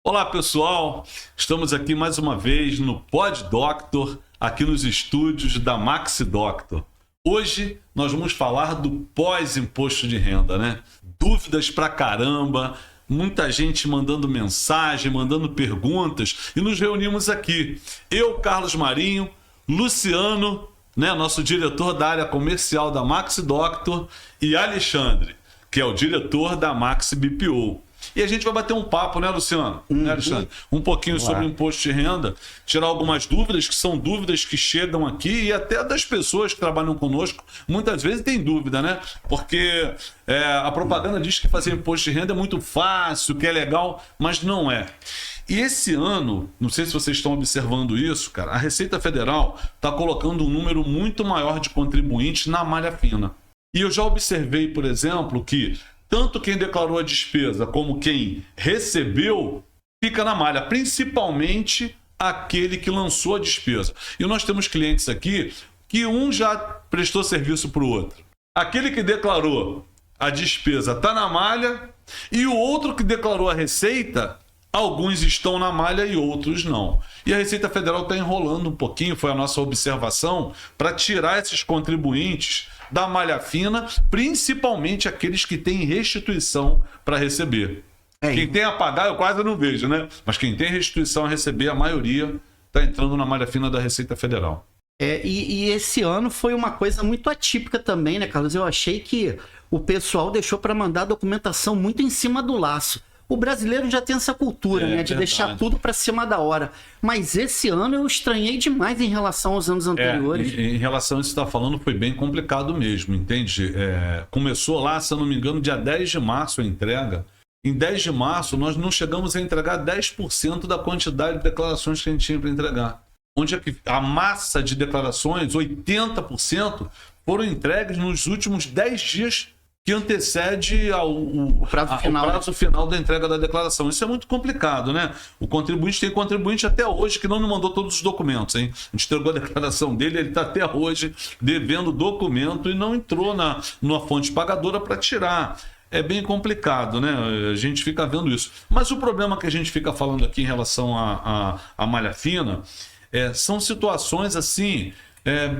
Olá pessoal, estamos aqui mais uma vez no Pod Doctor, aqui nos estúdios da Maxi Doctor. Hoje nós vamos falar do pós-imposto de renda, né? Dúvidas pra caramba, muita gente mandando mensagem, mandando perguntas e nos reunimos aqui. Eu, Carlos Marinho, Luciano, né, nosso diretor da área comercial da Maxi Doctor, e Alexandre, que é o diretor da Maxi BPO. E a gente vai bater um papo, né, Luciano? Né, Alexandre? Um pouquinho sobre o imposto de renda, tirar algumas dúvidas, que são dúvidas que chegam aqui e até das pessoas que trabalham conosco, muitas vezes tem dúvida, né? Porque a propaganda diz que fazer imposto de renda é muito fácil, que é legal, mas não é. E esse ano, não sei se vocês estão observando isso, cara, a Receita Federal está colocando um número muito maior de contribuintes na malha fina. E eu já observei, por exemplo, que tanto quem declarou a despesa como quem recebeu fica na malha, principalmente aquele que lançou a despesa. E nós temos clientes aqui que um já prestou serviço para o outro. Aquele que declarou a despesa está na malha e o outro que declarou a receita, alguns estão na malha e outros não. E a Receita Federal está enrolando um pouquinho, foi a nossa observação, para tirar esses contribuintes da malha fina, principalmente aqueles que têm restituição para receber. Quem tem a pagar eu quase não vejo, né? Mas quem tem restituição a receber, a maioria está entrando na malha fina da Receita Federal. E esse ano foi uma coisa muito atípica também, né, Carlos? Eu achei que o pessoal deixou para mandar a documentação muito em cima do laço. O brasileiro já tem essa cultura, né, de deixar tudo para cima da hora. Mas esse ano eu estranhei demais em relação aos anos anteriores. Em relação a isso que você está falando, foi bem complicado mesmo, entende? Começou lá, se eu não me engano, dia 10 de março a entrega. Em 10 de março, nós não chegamos a entregar 10% da quantidade de declarações que a gente tinha para entregar. Onde a massa de declarações, 80%, foram entregues nos últimos 10 dias que antecede o prazo final da entrega da declaração. Isso é muito complicado, né? O contribuinte tem contribuinte até hoje que não me mandou todos os documentos, hein? A gente entregou a declaração dele, ele está até hoje devendo documento e não entrou numa fonte pagadora para tirar. É bem complicado, né? A gente fica vendo isso. Mas o problema que a gente fica falando aqui em relação à malha fina são situações assim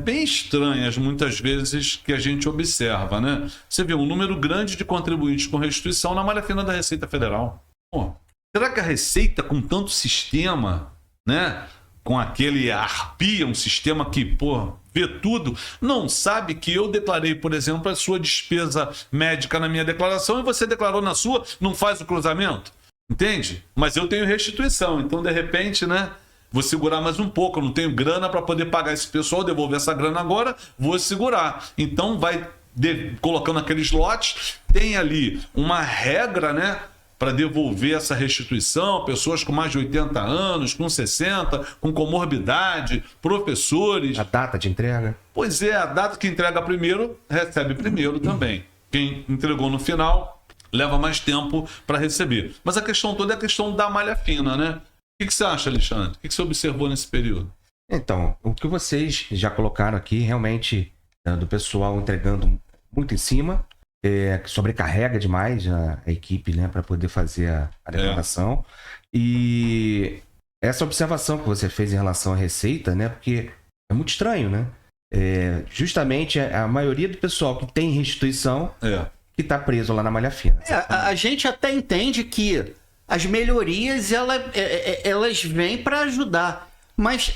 bem estranhas, muitas vezes, que a gente observa, né? Você vê um número grande de contribuintes com restituição na malha fina da Receita Federal. Pô, será que a Receita, com tanto sistema, né? Com aquele ARPIA, um sistema que, pô, vê tudo, não sabe que eu declarei, por exemplo, a sua despesa médica na minha declaração e você declarou na sua, não faz o cruzamento? Entende? Mas eu tenho restituição, então, de repente, né? Vou segurar mais um pouco, eu não tenho grana para poder pagar esse pessoal, devolver essa grana agora, vou segurar. Então vai colocando aqueles lotes, tem ali uma regra, né, para devolver essa restituição, pessoas com mais de 80 anos, com 60, com comorbidade, professores. A data de entrega? Pois é, a data que entrega primeiro, recebe primeiro também. Quem entregou no final, leva mais tempo para receber. Mas a questão toda é a questão da malha fina, né? O que você acha, Alexandre? O que você observou nesse período? Então, o que vocês já colocaram aqui, realmente, do pessoal entregando muito em cima, sobrecarrega demais a equipe, né, para poder fazer a declaração. E essa observação que você fez em relação à receita, né, porque é muito estranho, né? Justamente a maioria do pessoal que tem restituição que está preso lá na malha fina. A gente até entende que as melhorias elas vêm para ajudar, mas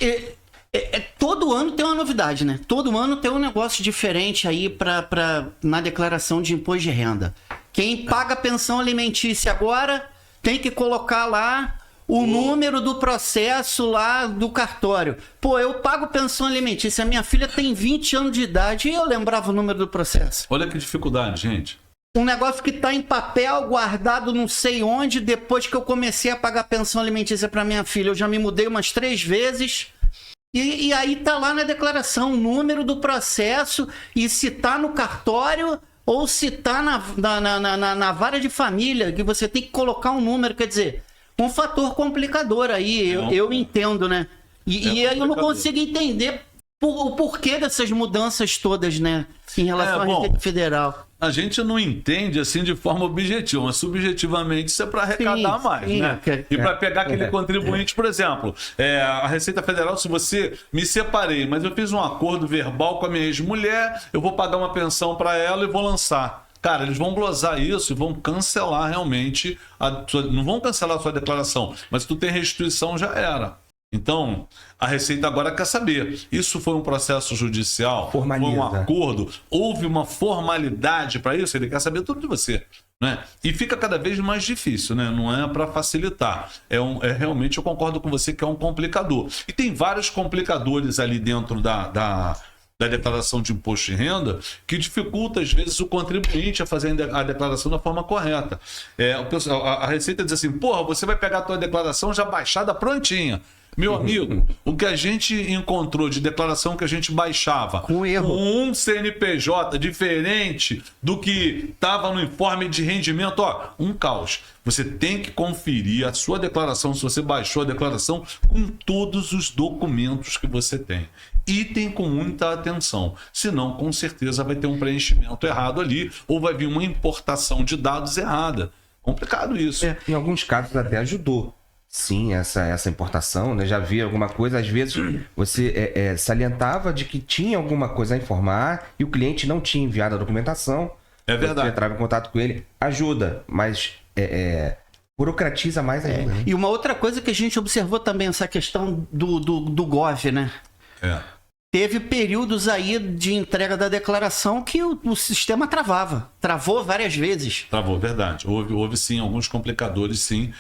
todo ano tem uma novidade, né? Todo ano tem um negócio diferente aí na declaração de imposto de renda. Quem paga pensão alimentícia agora tem que colocar lá o número do processo lá do cartório. Pô, eu pago pensão alimentícia, minha filha tem 20 anos de idade e eu lembrava o número do processo. Olha que dificuldade, gente. Um negócio que tá em papel, guardado não sei onde, depois que eu comecei a pagar pensão alimentícia para minha filha. Eu já me mudei umas 3 vezes. E aí tá lá na declaração o número do processo e se tá no cartório ou se tá na vara de família, que você tem que colocar um número. Quer dizer, um fator complicador aí, eu entendo, né? E aí eu não consigo entender o porquê dessas mudanças todas, né? Em relação à Receita Federal. A gente não entende assim de forma objetiva, mas subjetivamente isso é para arrecadar mais, né? E para pegar aquele contribuinte, por exemplo, a Receita Federal, se você me separei, mas eu fiz um acordo verbal com a minha ex-mulher, eu vou pagar uma pensão para ela e vou lançar. Cara, eles vão glosar isso e vão cancelar realmente, não vão cancelar a sua declaração, mas se tu tem restituição, já era. Então, a Receita agora quer saber, isso foi um processo judicial? Formaliza. Foi um acordo? Houve uma formalidade para isso? Ele quer saber tudo de você, né? E fica cada vez mais difícil, né? Não é para facilitar. Realmente, eu concordo com você que é um complicador. E tem vários complicadores ali dentro da declaração de imposto de renda que dificulta, às vezes, o contribuinte a fazer a declaração da forma correta. A Receita diz assim, porra, você vai pegar a tua declaração já baixada prontinha. Meu amigo, o que a gente encontrou de declaração que a gente baixava com erro, com um CNPJ diferente do que estava no informe de rendimento, um caos. Você tem que conferir a sua declaração, se você baixou a declaração, com todos os documentos que você tem. Item com muita atenção, senão com certeza vai ter um preenchimento errado ali ou vai vir uma importação de dados errada. Complicado isso. Em alguns casos até ajudou. Sim, essa importação, né? Já vi alguma coisa, às vezes você salientava de que tinha alguma coisa a informar e o cliente não tinha enviado a documentação. É verdade. Você entrava em contato com ele, ajuda, mas burocratiza mais ainda. E uma outra coisa que a gente observou também, essa questão do GOV, né? Teve períodos aí de entrega da declaração que o sistema travava. Travou várias vezes. Travou, verdade. Houve sim, alguns complicadores, sim.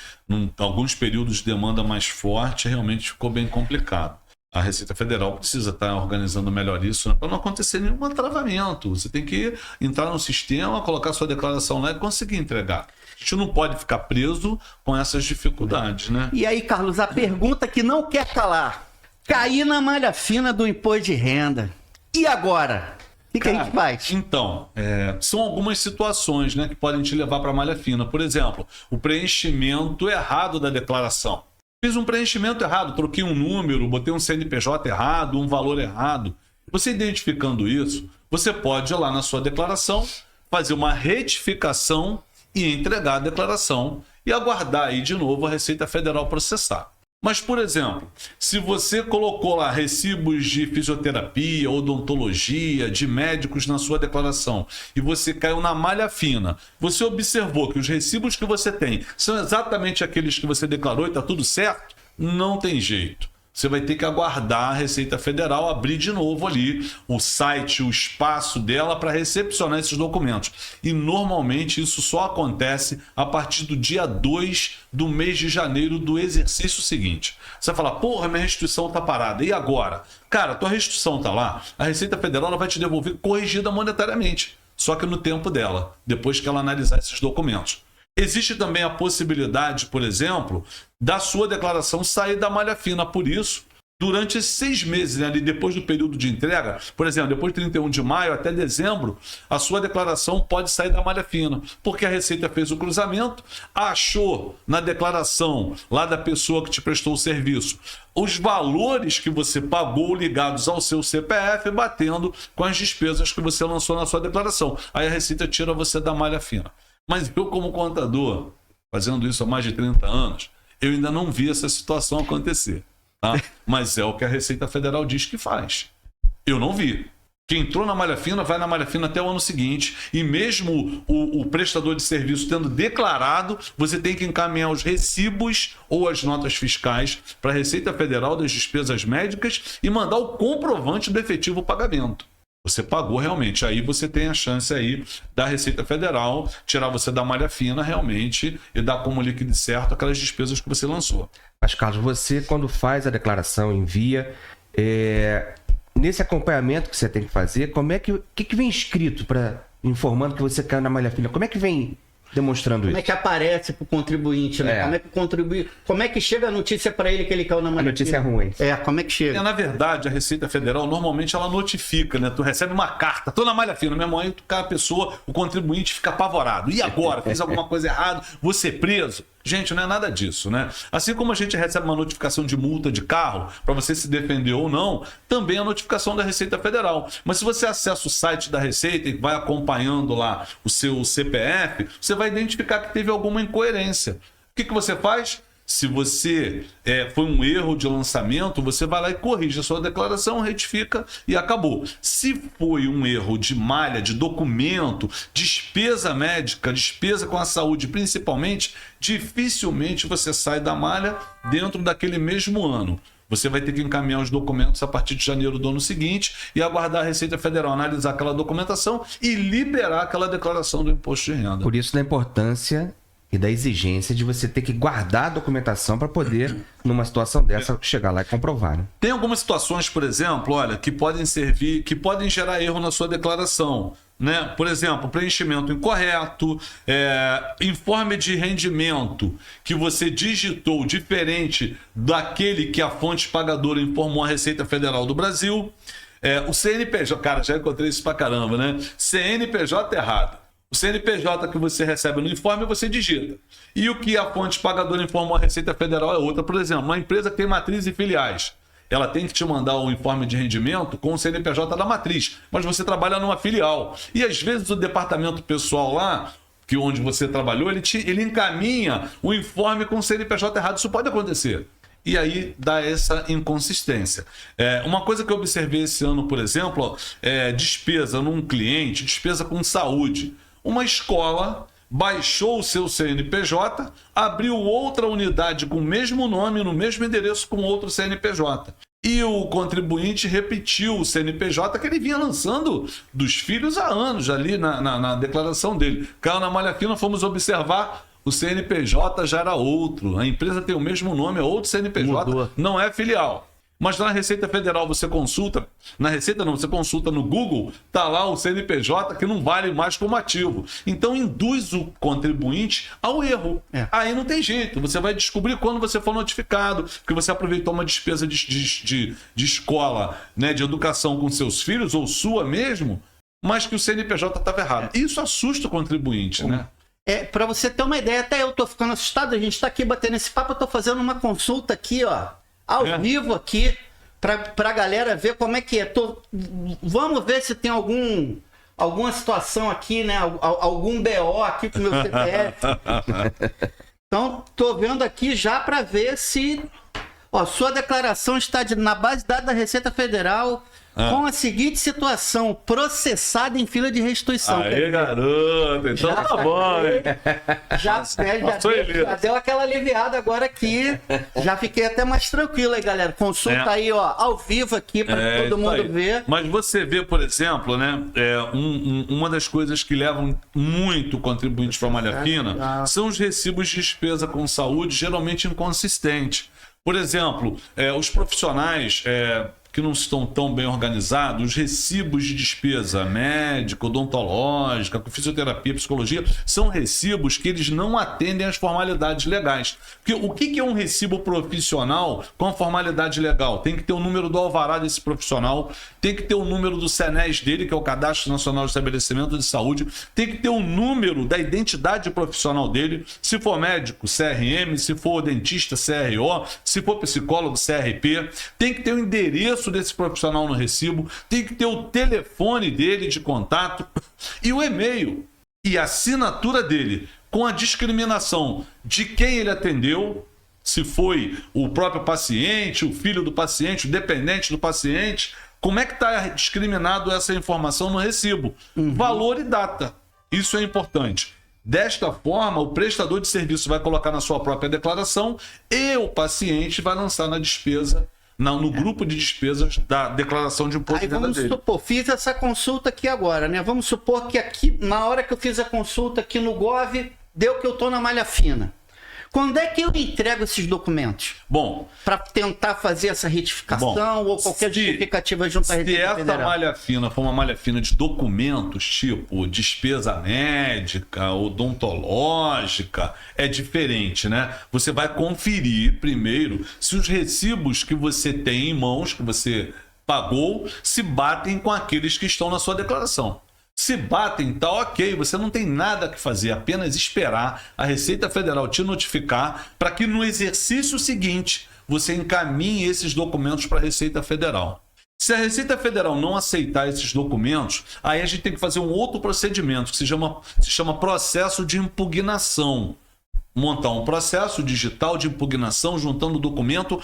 Alguns períodos de demanda mais forte, realmente ficou bem complicado. A Receita Federal precisa estar organizando melhor isso, né, para não acontecer nenhum travamento. Você tem que entrar no sistema, colocar sua declaração lá e conseguir entregar. A gente não pode ficar preso com essas dificuldades, né? E aí, Carlos, a pergunta que não quer calar. Cair na malha fina do imposto de renda. E agora? O que a gente faz? Então, são algumas situações, né, que podem te levar para a malha fina. Por exemplo, o preenchimento errado da declaração. Fiz um preenchimento errado, troquei um número, botei um CNPJ errado, um valor errado. Você identificando isso, você pode ir lá na sua declaração, fazer uma retificação e entregar a declaração e aguardar aí de novo a Receita Federal processar. Mas, por exemplo, se você colocou lá recibos de fisioterapia, odontologia, de médicos na sua declaração e você caiu na malha fina, você observou que os recibos que você tem são exatamente aqueles que você declarou e está tudo certo, não tem jeito. Você vai ter que aguardar a Receita Federal abrir de novo ali o site, o espaço dela para recepcionar esses documentos. E normalmente isso só acontece a partir do dia 2 do mês de janeiro do exercício seguinte. Você vai falar, porra, minha restituição está parada. E agora? Cara, tua restituição está lá, a Receita Federal ela vai te devolver corrigida monetariamente. Só que no tempo dela, depois que ela analisar esses documentos. Existe também a possibilidade, por exemplo, da sua declaração sair da malha fina. Por isso, durante esses 6 meses, né, ali depois do período de entrega, por exemplo, depois de 31 de maio até dezembro, a sua declaração pode sair da malha fina. Porque a Receita fez o cruzamento, achou na declaração lá da pessoa que te prestou o serviço os valores que você pagou ligados ao seu CPF, batendo com as despesas que você lançou na sua declaração. Aí a Receita tira você da malha fina. Mas eu, como contador, fazendo isso há mais de 30 anos, eu ainda não vi essa situação acontecer. Tá? Mas é o que a Receita Federal diz que faz. Eu não vi. Quem entrou na malha fina vai na malha fina até o ano seguinte. E mesmo o prestador de serviço tendo declarado, você tem que encaminhar os recibos ou as notas fiscais para a Receita Federal das despesas médicas e mandar o comprovante do efetivo pagamento. Você pagou realmente, aí você tem a chance aí da Receita Federal tirar você da malha fina realmente e dar como líquido certo aquelas despesas que você lançou. Mas, Carlos, você quando faz a declaração, envia, nesse acompanhamento que você tem que fazer, como é que vem escrito informando que você caiu na malha fina? Como é que vem demonstrando isso? Como é que aparece para o contribuinte, né? Como é que chega a notícia para ele que ele caiu na malha fina? A notícia é ruim. Como é que chega? Na verdade, a Receita Federal, normalmente, ela notifica, né? Tu recebe uma carta, tô na malha fina, minha mãe, a pessoa, o contribuinte fica apavorado. E agora? Fiz alguma coisa errada? Vou ser preso? Gente, não é nada disso, né? Assim como a gente recebe uma notificação de multa de carro para você se defender ou não, também é a notificação da Receita Federal. Mas se você acessa o site da Receita e vai acompanhando lá o seu CPF, você vai identificar que teve alguma incoerência. O que você faz? Se você foi um erro de lançamento, você vai lá e corrige a sua declaração, retifica e acabou. Se foi um erro de malha, de documento, despesa médica, despesa com a saúde principalmente, dificilmente você sai da malha dentro daquele mesmo ano. Você vai ter que encaminhar os documentos a partir de janeiro do ano seguinte e aguardar a Receita Federal analisar aquela documentação e liberar aquela declaração do imposto de renda. Por isso da importância e da exigência de você ter que guardar a documentação para poder, numa situação dessa, chegar lá e comprovar. Né? Tem algumas situações, por exemplo, olha, que podem servir, que podem gerar erro na sua declaração. Né? Por exemplo, preenchimento incorreto, informe de rendimento que você digitou diferente daquele que a fonte pagadora informou à Receita Federal do Brasil. O CNPJ, cara, já encontrei isso pra caramba, né? CNPJ errado. O CNPJ que você recebe no informe, você digita. E o que a fonte pagadora informou à Receita Federal é outra. Por exemplo, uma empresa que tem matriz e filiais. Ela tem que te mandar um informe de rendimento com o CNPJ da matriz, mas você trabalha numa filial. E às vezes o departamento pessoal lá, onde você trabalhou, ele encaminha o informe com o CNPJ errado. Isso pode acontecer. E aí dá essa inconsistência. Uma coisa que eu observei esse ano, por exemplo, despesa num cliente, despesa com saúde. Uma escola baixou o seu CNPJ, abriu outra unidade com o mesmo nome, no mesmo endereço, com outro CNPJ. E o contribuinte repetiu o CNPJ que ele vinha lançando dos filhos há anos, ali na declaração dele. Caiu na malha fina, fomos observar, o CNPJ já era outro. A empresa tem o mesmo nome, é outro CNPJ, mudou. Não é filial. Mas na Receita Federal você consulta, na Receita não, você consulta no Google, tá lá o CNPJ que não vale mais como ativo. Então induz o contribuinte ao erro. Aí não tem jeito, você vai descobrir quando você for notificado que você aproveitou uma despesa de escola, né, de educação com seus filhos, ou sua mesmo, mas que o CNPJ estava errado. Isso assusta o contribuinte, né? Para você ter uma ideia, até eu tô ficando assustado, a gente tá aqui batendo esse papo, eu tô fazendo uma consulta aqui, ó, ao vivo aqui, pra galera ver como é que é. Vamos ver se tem alguma situação aqui, né? Algum BO aqui com o meu CPF. Então, tô vendo aqui já para ver se... Ó, sua declaração está na base de dados da Receita Federal com a seguinte situação: processada em fila de restituição. Aê, garoto, então tá bom, hein? Já deu aquela aliviada agora aqui. Já fiquei até mais tranquilo aí, galera. Consulta aí, ó, ao vivo aqui para todo mundo ver. Mas você vê, por exemplo, né, uma das coisas que levam muito contribuintes para a malha fina são os recibos de despesa com saúde, geralmente inconsistentes. Por exemplo, os profissionais que não estão tão bem organizados, os recibos de despesa médica, odontológica, com fisioterapia, psicologia, são recibos que eles não atendem às formalidades legais. Porque o que é um recibo profissional com formalidade legal? Tem que ter o número do alvará desse profissional, tem que ter o número do CNES dele, que é o Cadastro Nacional de Estabelecimento de Saúde, tem que ter o número da identidade profissional dele, se for médico, CRM, se for dentista, CRO, se for psicólogo, CRP, tem que ter o endereço desse profissional no recibo, tem que ter o telefone dele de contato e o e-mail e a assinatura dele com a discriminação de quem ele atendeu, se foi o próprio paciente, o filho do paciente, o dependente do paciente. Como é que está discriminado essa informação no recibo? Valor e data. Isso é importante. Desta forma, o prestador de serviço vai colocar na sua própria declaração e o paciente vai lançar na despesa, no grupo de despesas da declaração de imposto de renda dele. Vamos supor, fiz essa consulta aqui agora, né? Vamos supor que aqui, na hora que eu fiz a consulta aqui no Gov, deu que eu tô na malha fina. Quando é que eu entrego esses documentos? Bom, para tentar fazer essa retificação ou qualquer justificativa junto à Receita Federal. Se essa malha fina for uma malha fina de documentos, tipo despesa médica, odontológica, é diferente, né? Você vai conferir primeiro se os recibos que você tem em mãos, que você pagou, se batem com aqueles que estão na sua declaração. Se batem, tá ok, você não tem nada que fazer, apenas esperar a Receita Federal te notificar para que no exercício seguinte você encaminhe esses documentos para a Receita Federal. Se a Receita Federal não aceitar esses documentos, aí a gente tem que fazer um outro procedimento que se chama processo de impugnação. Montar um processo digital de impugnação, juntando o documento,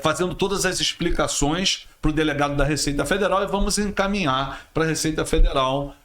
fazendo todas as explicações para o delegado da Receita Federal e vamos encaminhar para a Receita Federal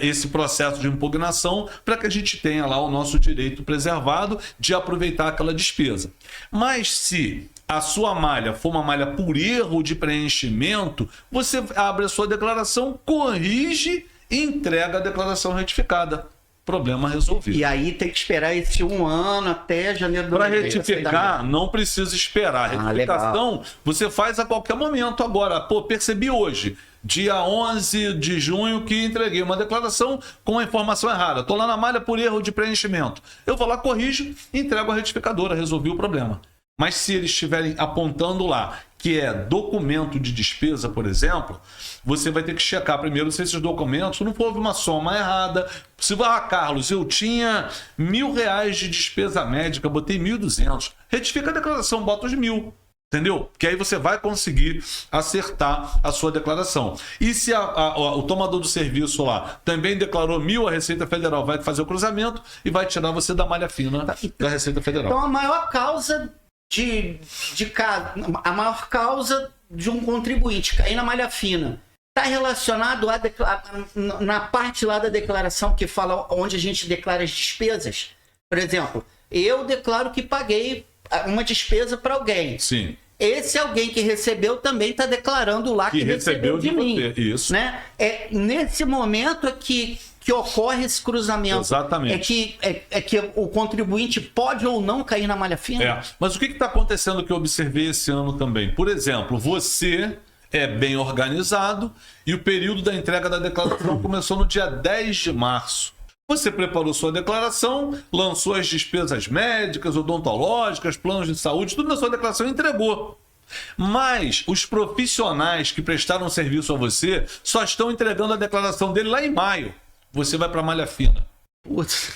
esse processo de impugnação para que a gente tenha lá o nosso direito preservado de aproveitar aquela despesa. Mas se a sua malha for uma malha por erro de preenchimento, você abre a sua declaração, corrige e entrega a declaração retificada. Problema resolvido. E aí tem que esperar esse 1 ano até janeiro do Para retificar, não precisa esperar. A retificação você faz a qualquer momento. Agora, percebi hoje, dia 11 de junho, que entreguei uma declaração com a informação errada. Estou lá na malha por erro de preenchimento. Eu vou lá, corrijo e entrego a retificadora. Resolvi o problema. Mas se eles estiverem apontando lá que é documento de despesa, por exemplo, você vai ter que checar primeiro se esses documentos não houve uma soma errada. Se, Carlos, eu tinha R$1.000 de despesa médica, botei 1.200. Retifica a declaração, bota os 1.000. Entendeu? Que aí você vai conseguir acertar a sua declaração. E se o tomador do serviço lá também declarou 1.000, a Receita Federal vai fazer o cruzamento e vai tirar você da malha fina da Receita Federal. Então a maior causa a maior causa de um contribuinte cair na malha fina está relacionado na parte lá da declaração que fala onde a gente declara as despesas. Por exemplo, eu declaro que paguei uma despesa para alguém. Sim. Esse alguém que recebeu também está declarando lá que recebeu de mim. Isso. Né? Nesse momento é que ocorre esse cruzamento. Exatamente. É que o contribuinte pode ou não cair na malha fina. Mas o que está acontecendo que eu observei esse ano também? Por exemplo, você é bem organizado e o período da entrega da declaração começou no dia 10 de março. Você preparou sua declaração, lançou as despesas médicas, odontológicas, planos de saúde, tudo na sua declaração e entregou. Mas os profissionais que prestaram serviço a você só estão entregando a declaração dele lá em maio. Você vai para a malha fina. Putz.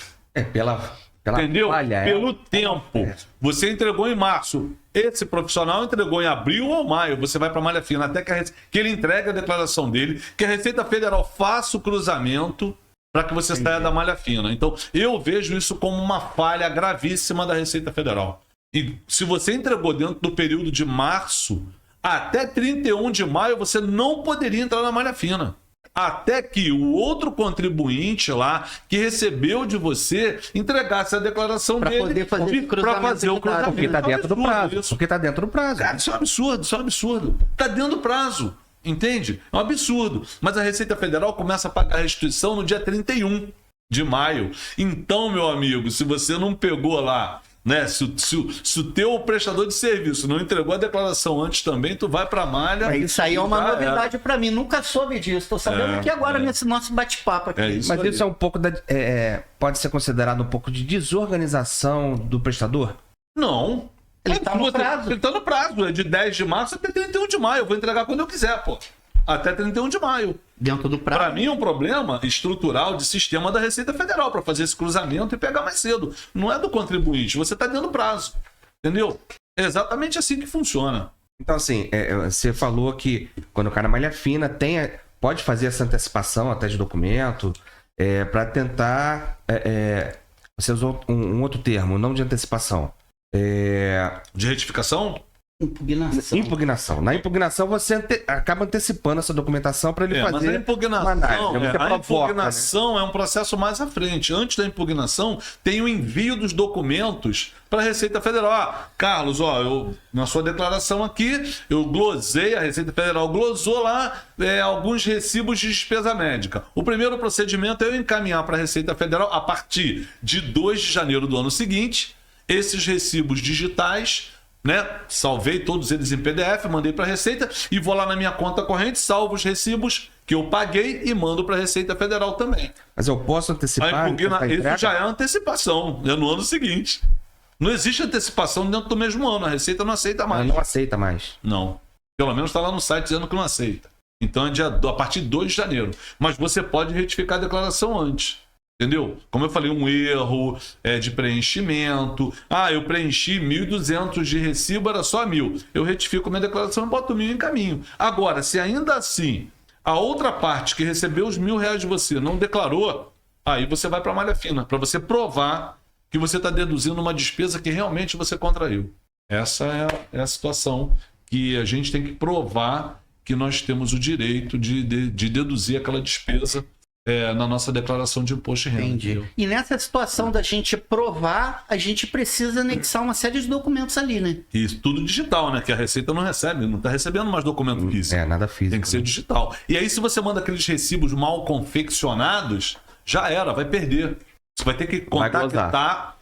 Pela entendeu? falha, pelo tempo. Você entregou em março. Esse profissional entregou em abril ou maio. Você vai para a malha fina até que ele entregue a declaração dele, que a Receita Federal faça o cruzamento para que você saia da malha fina. Então, eu vejo isso como uma falha gravíssima da Receita Federal. E se você entregou dentro do período de março, até 31 de maio, você não poderia entrar na malha fina. Até que o outro contribuinte lá, que recebeu de você, entregasse a declaração dele para fazer o cruzamento. Porque está dentro do prazo. Porque está dentro do prazo. Cara, isso é um absurdo, isso é um absurdo. Está dentro do prazo. Entende? É um absurdo. Mas a Receita Federal começa a pagar a restituição no dia 31 de maio. Então, meu amigo, se você não pegou lá, né? Se o teu prestador de serviço não entregou a declaração antes também, tu vai para a malha. Isso aí é uma novidade para mim. Nunca soube disso. Estou sabendo aqui agora nesse nosso bate-papo aqui. Mas isso é um pouco pode ser considerado um pouco de desorganização do prestador? Não. Ele está no prazo. Ele está no prazo. É de 10 de março até 31 de maio. Eu vou entregar quando eu quiser, pô. Até 31 de maio. Dentro do prazo. Para mim é um problema estrutural de sistema da Receita Federal para fazer esse cruzamento e pegar mais cedo. Não é do contribuinte. Você está dentro do prazo. Entendeu? É exatamente assim que funciona. Então, assim, você falou que quando o cara malha fina, pode fazer essa antecipação até de documento para tentar... você usou um outro termo, não de antecipação. De retificação? Impugnação. Na impugnação, você acaba antecipando essa documentação para ele fazer. Mas a impugnação é um processo mais à frente. Antes da impugnação, tem o envio dos documentos para a Receita Federal. Carlos, na sua declaração aqui, eu glosei, a Receita Federal glosou lá alguns recibos de despesa médica. O primeiro procedimento é eu encaminhar para a Receita Federal, a partir de 2 de janeiro do ano seguinte, esses recibos digitais, né? Salvei todos eles em PDF, mandei para a Receita e vou lá na minha conta corrente, salvo os recibos que eu paguei e mando para a Receita Federal também. Mas eu posso antecipar? Isso já é antecipação, é no ano seguinte. Não existe antecipação dentro do mesmo ano, a Receita não aceita mais. Ela não aceita mais? Não. Pelo menos está lá no site dizendo que não aceita. Então é a partir de 2 de janeiro. Mas você pode retificar a declaração antes. Entendeu? Como eu falei, um erro de preenchimento. Eu preenchi 1.200 de recibo, era só 1.000. Eu retifico minha declaração e boto 1.000 em caminho. Agora, se ainda assim a outra parte que recebeu os R$1.000 de você não declarou, aí você vai para a malha fina, para você provar que você está deduzindo uma despesa que realmente você contraiu. Essa é a situação que a gente tem que provar que nós temos o direito de deduzir aquela despesa na nossa declaração de imposto de renda. Entendi. E nessa situação da gente provar, a gente precisa anexar uma série de documentos ali, né? Isso, tudo digital, né? Que a Receita não recebe, não está recebendo mais documento físico. Nada físico. Tem que ser digital. E aí, se você manda aqueles recibos mal confeccionados, já era, vai perder. Você vai ter que contactar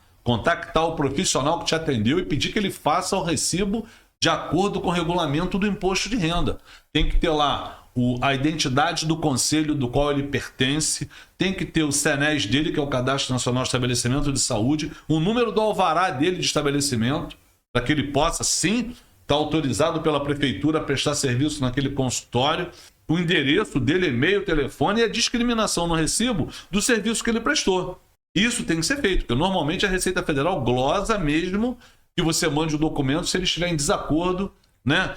o profissional que te atendeu e pedir que ele faça o recibo de acordo com o regulamento do imposto de renda. Tem que ter lá a identidade do conselho do qual ele pertence, tem que ter o CNES dele, que é o Cadastro Nacional de Estabelecimento de Saúde, o número do alvará dele de estabelecimento, para que ele possa, sim, estar autorizado pela prefeitura a prestar serviço naquele consultório, o endereço dele, e-mail, telefone e a discriminação no recibo do serviço que ele prestou. Isso tem que ser feito, porque normalmente a Receita Federal glosa mesmo que você mande o documento se ele estiver em desacordo, né,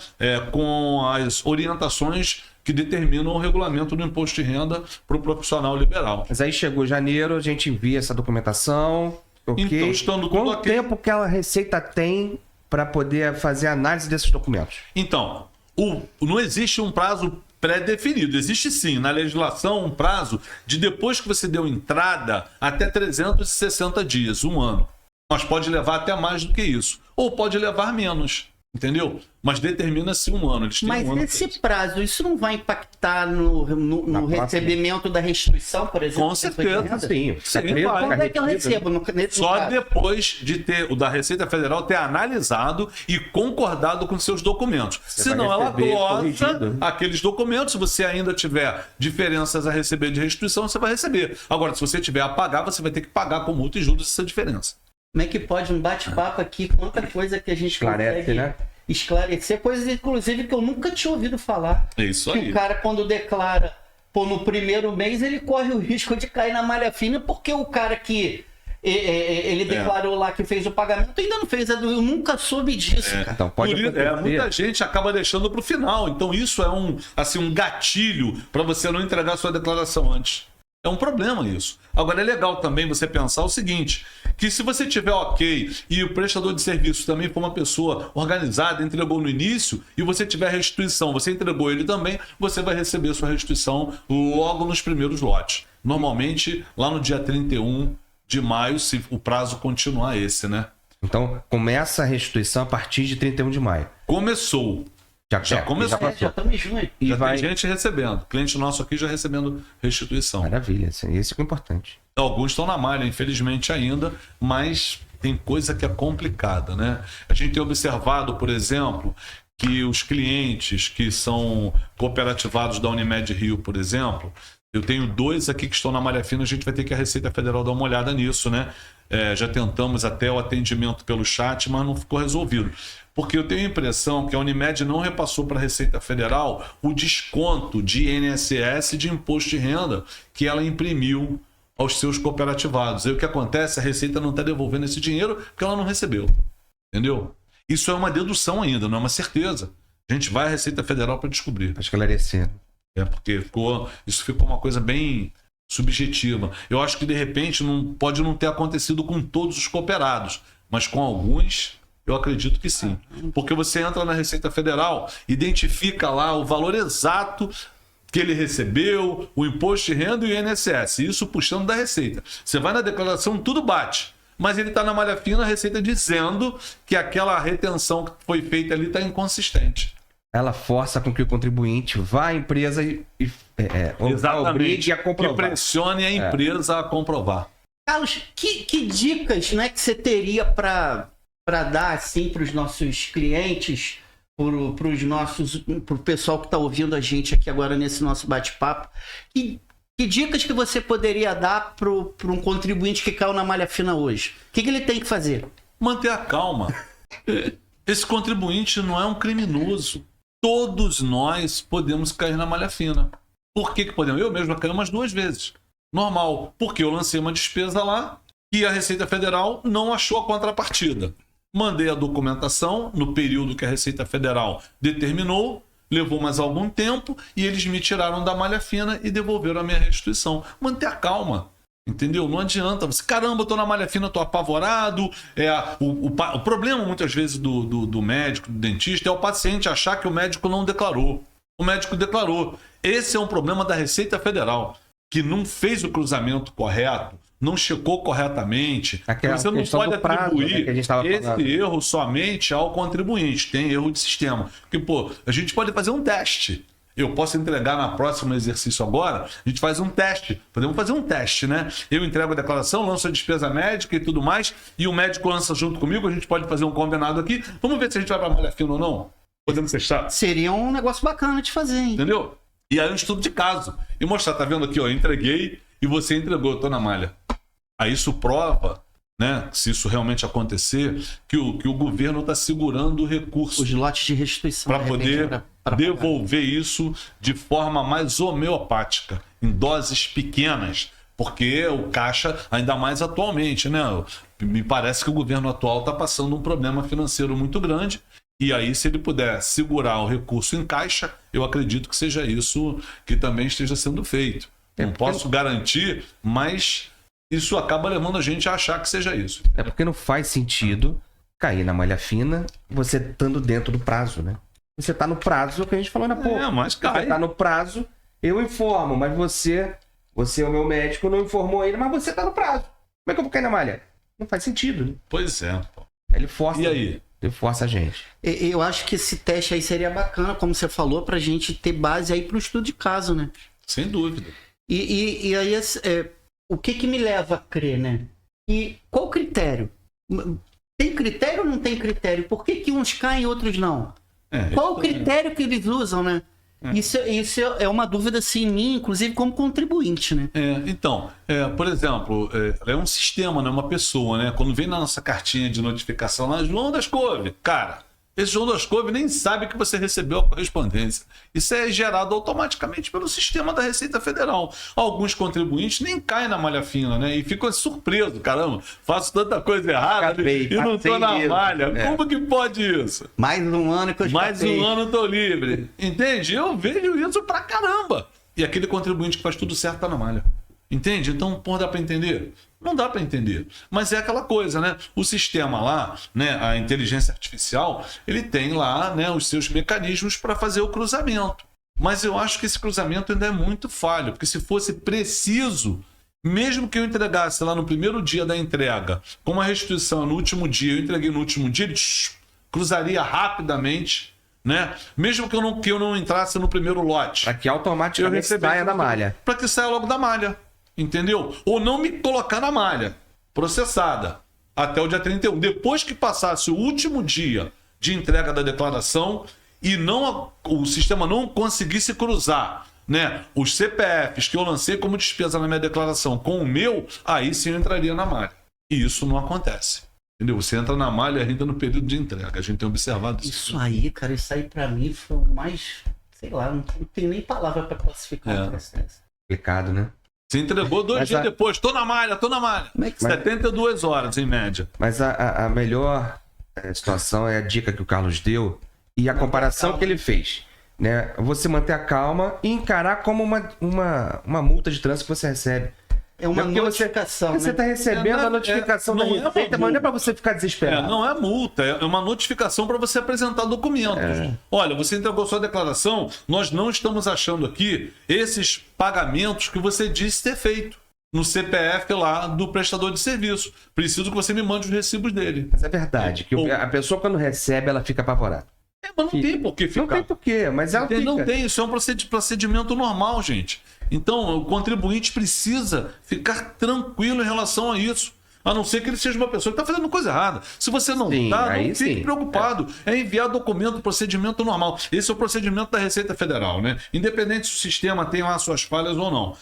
com as orientações que determinam o regulamento do imposto de renda para o profissional liberal. Mas aí chegou janeiro, a gente envia essa documentação, ok? Então, estando tudo Quanto tempo que a Receita tem para poder fazer a análise desses documentos? Então, não existe um prazo pré-definido. Existe sim, na legislação, um prazo de depois que você deu entrada até 360 dias, 1 ano. Mas pode levar até mais do que isso. Ou pode levar menos, entendeu? Mas determina-se 1 ano. Eles têm Mas 1 ano esse prazo, isso não vai impactar no recebimento da restituição, por exemplo? Com certeza. Sim. Quando é que eu recebo? Só depois de ter o da Receita Federal ter analisado e concordado com seus documentos. Senão ela glosa aqueles documentos. Se você ainda tiver diferenças a receber de restituição, você vai receber. Agora, se você tiver a pagar, você vai ter que pagar com multa e juros essa diferença. Como é que pode um bate-papo aqui, quanta coisa que a gente esclarece, né? Esclarecer, coisas inclusive que eu nunca tinha ouvido falar. É isso que aí. O cara, quando declara no primeiro mês, ele corre o risco de cair na malha fina, porque o cara que ele declarou lá que fez o pagamento ainda não fez. Eu nunca soube disso, cara. Então, pode muita gente acaba deixando para o final. Então isso é um gatilho para você não entregar sua declaração antes. É um problema isso. Agora, é legal também você pensar o seguinte, que se você tiver ok e o prestador de serviço também for uma pessoa organizada, entregou no início, e você tiver restituição, você entregou ele também, você vai receber sua restituição logo nos primeiros lotes. Normalmente, lá no dia 31 de maio, se o prazo continuar esse, né? Então, começa a restituição a partir de 31 de maio. Começou. Já começou. Já estamos em junho. E Já vai... tem gente recebendo. Cliente nosso aqui já recebendo restituição. Maravilha, isso é importante. Alguns estão na malha, infelizmente ainda, mas tem coisa que é complicada, né? A gente tem observado, por exemplo, que os clientes que são cooperativados da Unimed Rio, por exemplo, eu tenho 2 aqui que estão na malha fina, a gente vai ter que a Receita Federal dar uma olhada nisso, né? Já tentamos até o atendimento pelo chat, mas não ficou resolvido. Porque eu tenho a impressão que a Unimed não repassou para a Receita Federal o desconto de INSS de imposto de renda que ela imprimiu aos seus cooperativados. Aí o que acontece? A Receita não está devolvendo esse dinheiro porque ela não recebeu. Entendeu? Isso é uma dedução ainda, não é uma certeza. A gente vai à Receita Federal para descobrir. Para esclarecer. Porque isso ficou uma coisa bem subjetiva. Eu acho que de repente pode não ter acontecido com todos os cooperados, mas com alguns eu acredito que sim. Porque você entra na Receita Federal, identifica lá o valor exato que ele recebeu, o imposto de renda e o INSS, isso puxando da Receita. Você vai na declaração, tudo bate. Mas ele está na malha fina, a Receita dizendo que aquela retenção que foi feita ali está inconsistente. Ela força com que o contribuinte vá à empresa e obrigue a comprovar. Que pressione a empresa a comprovar. Carlos, que dicas, né, que você teria para dar assim, para os nossos clientes, para o pessoal que está ouvindo a gente aqui agora nesse nosso bate-papo? Que dicas que você poderia dar para um contribuinte que caiu na malha fina hoje? O que ele tem que fazer? Manter a calma. Esse contribuinte não é um criminoso. todos nós podemos cair na malha fina. Por que podemos? Eu mesmo caí umas 2 vezes. Normal. Porque eu lancei uma despesa lá e a Receita Federal não achou a contrapartida. Mandei a documentação no período que a Receita Federal determinou, levou mais algum tempo e eles me tiraram da malha fina e devolveram a minha restituição. Manter a calma. Entendeu? Não adianta. Você, caramba, eu tô na malha fina, tô apavorado. O problema, muitas vezes, do médico, do dentista, é o paciente achar que o médico não declarou. O médico declarou. Esse é um problema da Receita Federal, que não fez o cruzamento correto, não checou corretamente. Você não pode atribuir esse erro somente ao contribuinte. Tem erro de sistema. Porque, pô, a gente pode fazer um teste. Eu posso entregar na próximo exercício agora, a gente faz um teste. Podemos fazer um teste, né? Eu entrego a declaração, lanço a despesa médica e tudo mais, e o médico lança junto comigo, a gente pode fazer um combinado aqui. Vamos ver se a gente vai para a malha fina ou não? Podemos testar? Seria um negócio bacana de fazer, hein? Entendeu? E aí um estudo de caso. E mostrar, tá vendo aqui, ó, eu entreguei e você entregou, eu tô na malha. Aí isso prova, né, se isso realmente acontecer, que o governo está segurando o recurso. Os lotes de restituição. Para poder devolver isso de forma mais homeopática, em doses pequenas. Porque o caixa, ainda mais atualmente, né? Me parece que o governo atual está passando um problema financeiro muito grande. E aí, se ele puder segurar o recurso em caixa, eu acredito que seja isso que também esteja sendo feito. Não posso garantir, mas isso acaba levando a gente a achar que seja isso. É porque não faz sentido cair na malha fina você estando dentro do prazo, né? Você tá no prazo, é o que a gente falou na pouco. Mas cai. Você tá no prazo, eu informo, mas você é o meu médico, não informou ele, mas você tá no prazo. Como é que eu vou cair na malha? Não faz sentido, né? Pois é. Ele força. E aí? Ele força a gente. Eu acho que esse teste aí seria bacana, como você falou, pra gente ter base aí pro estudo de caso, né? Sem dúvida. E aí, o que me leva a crer, né? E qual o critério? Tem critério ou não tem critério? Por que uns caem e outros não? Qual o critério que eles usam, né? Isso é uma dúvida, assim, em mim, inclusive como contribuinte, né? Então, por exemplo, é um sistema, né? Uma pessoa, né? Quando vem na nossa cartinha de notificação lá, João das Couve, cara, esse João das Couve nem sabe que você recebeu a correspondência. Isso é gerado automaticamente pelo sistema da Receita Federal. Alguns contribuintes nem caem na malha fina, né? E ficam surpresos, caramba, faço tanta coisa errada e não tô na malha. Como que pode isso? Mais um ano que eu escapei. Mais um ano tô livre. Entende? Eu vejo isso pra caramba. E aquele contribuinte que faz tudo certo tá na malha. Entende? Então, pô, dá para entender? Não dá para entender. Mas é aquela coisa, né? O sistema lá, né, a inteligência artificial, ele tem lá, né, os seus mecanismos para fazer o cruzamento. Mas eu acho que esse cruzamento ainda é muito falho, porque se fosse preciso, mesmo que eu entregasse lá no primeiro dia da entrega, com uma restituição no último dia, eu entreguei no último dia, ele cruzaria rapidamente, né? Mesmo que eu não entrasse no primeiro lote. Para que automaticamente saia da malha. Para que saia logo da malha. Entendeu? Ou não me colocar na malha processada até o dia 31. Depois que passasse o último dia de entrega da declaração e o sistema não conseguisse cruzar, né, os CPFs que eu lancei como despesa na minha declaração com o meu, aí sim eu entraria na malha. E isso não acontece. Entendeu? Você entra na malha ainda no período de entrega. A gente tem observado isso. Isso aí, cara, isso aí pra mim foi o mais... Sei lá, não tem nem palavra pra classificar o processo. Complicado, né? Você entregou 2 dias depois. Tô na malha. 72 horas, em média. Mas a melhor situação é a dica que o Carlos deu e a comparação que ele fez. Né? Você manter a calma e encarar como uma multa de trânsito que você recebe. É uma notificação. Você está recebendo a notificação da Receita, mas não é para você ficar desesperado. Não é multa, é uma notificação para você apresentar documentos. Olha, você entregou sua declaração, nós não estamos achando aqui esses pagamentos que você disse ter feito no CPF lá do prestador de serviço. Preciso que você me mande os recibos dele. Mas é verdade, que a pessoa quando recebe, ela fica apavorada. Mas não tem por que ficar. Não tem por quê, mas ela fica. Não tem, isso é um procedimento normal, gente. Então, o contribuinte precisa ficar tranquilo em relação a isso. A não ser que ele seja uma pessoa que está fazendo coisa errada. Se você não está, não fique preocupado. É enviar documento, procedimento normal. Esse é o procedimento da Receita Federal, né? Independente se o sistema tem lá suas falhas ou não.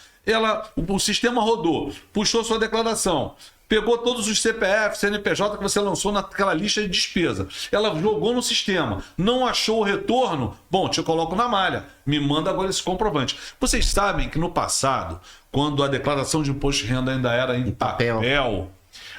O sistema rodou, puxou sua declaração, pegou todos os CPF, CNPJ que você lançou naquela lista de despesa. Ela jogou no sistema, não achou o retorno, bom, te coloco na malha, me manda agora esse comprovante. Vocês sabem que no passado, quando a declaração de imposto de renda ainda era em papel,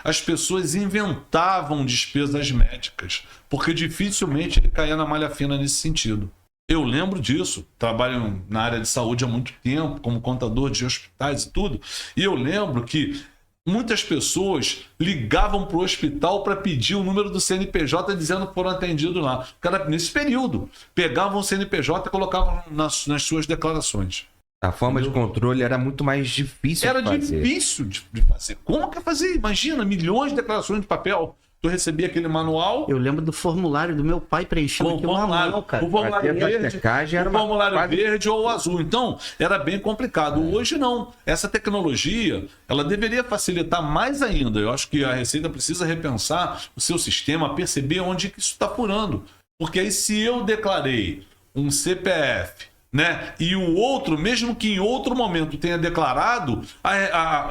as pessoas inventavam despesas médicas, porque dificilmente ele caía na malha fina nesse sentido. Eu lembro disso, trabalho na área de saúde há muito tempo, como contador de hospitais e tudo, e eu lembro que muitas pessoas ligavam para o hospital para pedir o número do CNPJ dizendo que foram atendidos lá. Cara, nesse período, pegavam o CNPJ e colocavam nas suas declarações. A forma de controle era muito mais difícil Era de fazer. difícil de fazer. Como que é fazer? Imagina, milhões de declarações de papel. Tu recebia aquele manual. Eu lembro do formulário do meu pai preenchendo aqui uma mão, cara. O formulário verde ou o azul. Então, era bem complicado. Hoje não. Essa tecnologia, ela deveria facilitar mais ainda. Eu acho que a Receita precisa repensar o seu sistema, perceber onde que isso está furando. Porque aí se eu declarei um CPF, né? E o outro, mesmo que em outro momento tenha declarado,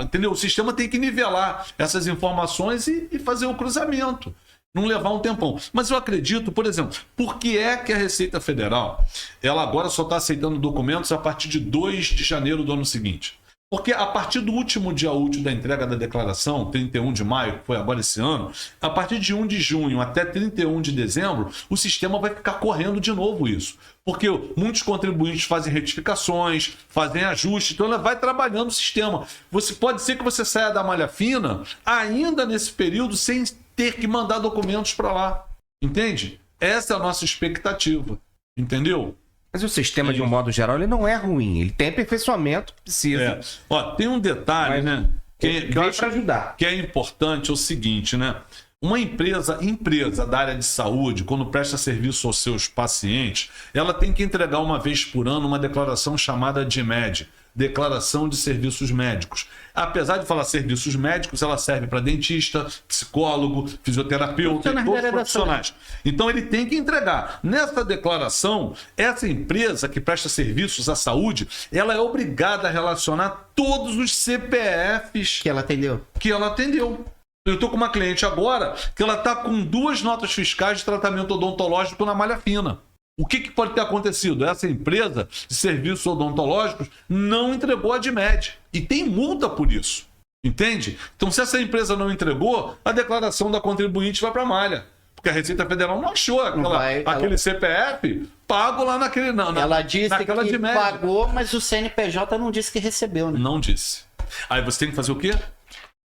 entendeu? O sistema tem que nivelar essas informações e fazer o cruzamento. Não levar um tempão. Mas eu acredito, por exemplo, por que é que a Receita Federal ela agora só está aceitando documentos a partir de 2 de janeiro do ano seguinte? Porque a partir do último dia útil da entrega da declaração, 31 de maio, que foi agora esse ano, a partir de 1 de junho até 31 de dezembro, o sistema vai ficar correndo de novo isso. Porque muitos contribuintes fazem retificações, fazem ajustes, então ela vai trabalhando o sistema. Pode ser que você saia da malha fina ainda nesse período sem ter que mandar documentos para lá. Entende? Essa é a nossa expectativa. Entendeu? Mas o sistema, de um modo geral, ele não é ruim. Ele tem aperfeiçoamento, precisa. Ó, tem um detalhe, né? Que eu acho ajudar. Que é importante, é o seguinte, né? Uma empresa da área de saúde, quando presta serviço aos seus pacientes, ela tem que entregar uma vez por ano uma declaração chamada DMED, Declaração de Serviços Médicos. Apesar de falar serviços médicos, ela serve para dentista, psicólogo, fisioterapeuta, todos os profissionais. Então ele tem que entregar. Nessa declaração, essa empresa que presta serviços à saúde, ela é obrigada a relacionar todos os CPFs Que ela atendeu. Eu estou com uma cliente agora que ela está com 2 notas fiscais de tratamento odontológico na malha fina. O que pode ter acontecido? Essa empresa de serviços odontológicos não entregou a DMED. E tem multa por isso. Entende? Então, se essa empresa não entregou, a declaração da contribuinte vai para a malha. Porque a Receita Federal não achou aquele CPF pago lá naquele... Ela disse naquela que DMED. pagou, mas o CNPJ não disse que recebeu, né? Não disse. Aí você tem que fazer o quê?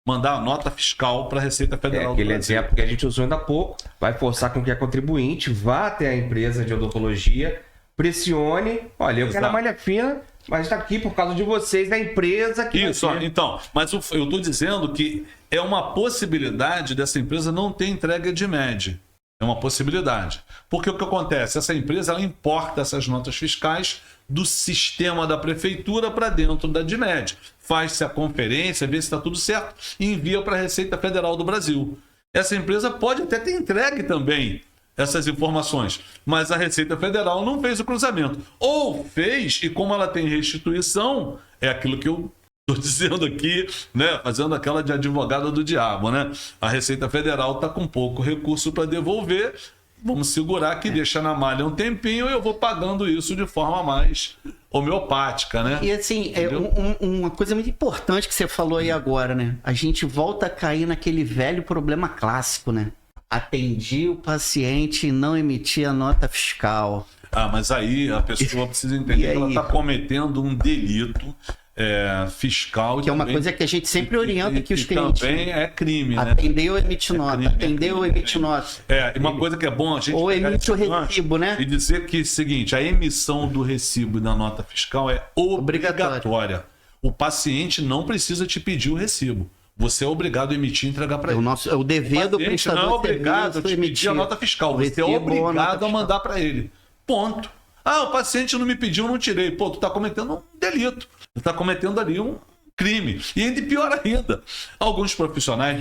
Mandar a nota fiscal para a Receita Federal. Aquele exemplo que a gente usou ainda há pouco, vai forçar com que a contribuinte vá até a empresa de odontologia, pressione, olha, eu quero a malha fina, mas está aqui por causa de vocês, da empresa que... Isso, então, mas eu estou dizendo que é uma possibilidade dessa empresa não ter entrega de DMED. É uma possibilidade. Porque o que acontece? Essa empresa ela importa essas notas fiscais do sistema da prefeitura para dentro da DMED. Faz-se a conferência, vê se está tudo certo e envia para a Receita Federal do Brasil. Essa empresa pode até ter entregue também essas informações, mas a Receita Federal não fez o cruzamento. Ou fez, e como ela tem restituição, é aquilo que eu estou dizendo aqui, né? Fazendo aquela de advogada do diabo, né? A Receita Federal está com pouco recurso para devolver. Vamos segurar aqui, deixa na malha um tempinho e eu vou pagando isso de forma mais homeopática, né? E assim, uma coisa muito importante que você falou aí agora, né? A gente volta a cair naquele velho problema clássico, né? Atendi o paciente e não emiti a nota fiscal. Mas aí a pessoa precisa entender que ela está cometendo um delito fiscal. Que é uma coisa que a gente sempre orienta que os clientes... também é crime, né? Atendeu, emite nota. Atendeu, emite nota. Uma coisa que é bom a gente... Ou emite o recibo, né? E dizer que é o seguinte, a emissão do recibo e da nota fiscal é obrigatória. O paciente não precisa te pedir o recibo. Você é obrigado a emitir e entregar para ele. É o dever do prestador. Não é obrigado a te pedir a nota fiscal. Você é obrigado a mandar para ele. Ponto. O paciente não me pediu, não tirei. Pô, tu tá cometendo um delito. Tu tá cometendo ali um crime. E ainda pior ainda. Alguns profissionais